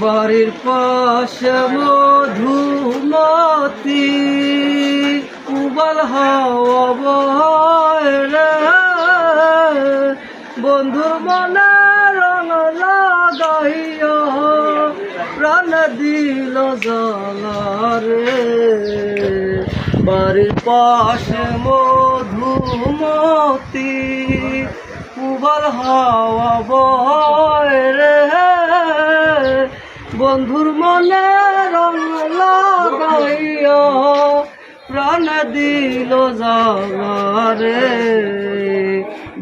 বাড়ির পাশে মধুমতি উবাল হাওয়া বয় রে, বন্ধুর মনে রং লাগাইয়া প্রাণ দিল জ্বালা রে। বাড়ির পাশে মধুমতি উবাল হাওয়া বয় রে, বন্ধুর মনে রং লাগাইয়া প্রাণ দিল জ্বালা রে।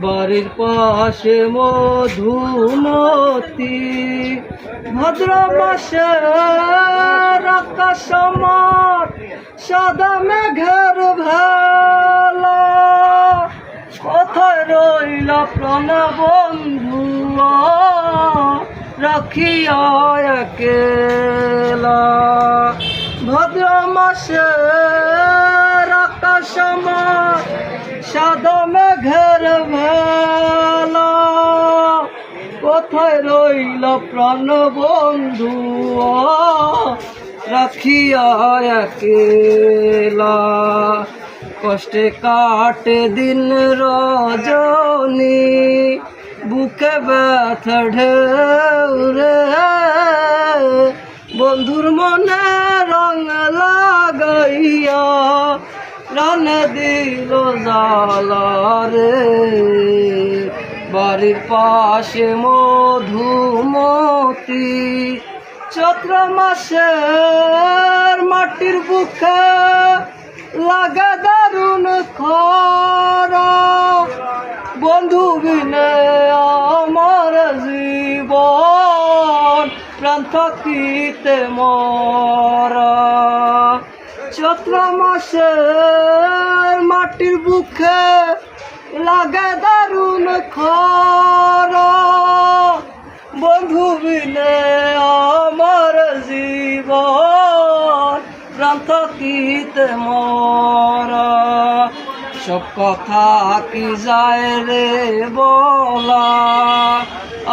বাড়ির পাশে মধুমতি ভাদ্র মাসের আকাশ আমার সাদা মেঘের ভেলা, কোথায় রইল প্রাণ বন্ধু রাখিয়া একেলা। ভাদ্র মাসের আকাশ আমার সাদা মেঘের ভেলা, কোথায় রইল প্রাণ বন্ধু রাখিয়া একেলা। কষ্টে কাটে দিন রজনী বুকে ব্যথা ঢেউ রে, বন্ধুর মনে রং লাগাইয়া প্রাণ দিল জ্বালা রে। বাড়ির পাশে মধুমতি চৈত্র মাসের মাটির বুকে লাগে দারুণ খরা, বন্ধু বিনে আমার জীবন প্রাণ থাকিতে মরা। চৈত্র মাসের মাটির বুকে লাগে দারুণ খরা, বন্ধু বিনে আমার জীবন প্রাণ থাকিতে মরা। সব কথা কি যায় রে বলা,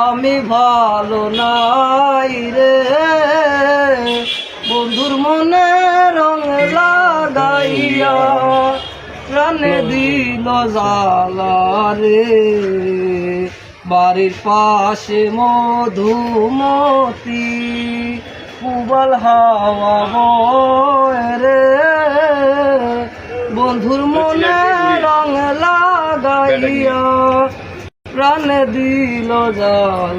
আমি ভালো নাই রে, বন্ধুর মনে রং লাগাইয়া প্রাণে দিল জ্বালা রে। বাড়ির পাশে মধুমতি উবাল হাওয়া বয় রে, বন্ধুর মনে রং লাগাইয়া প্রাণ দিল জ্বালা।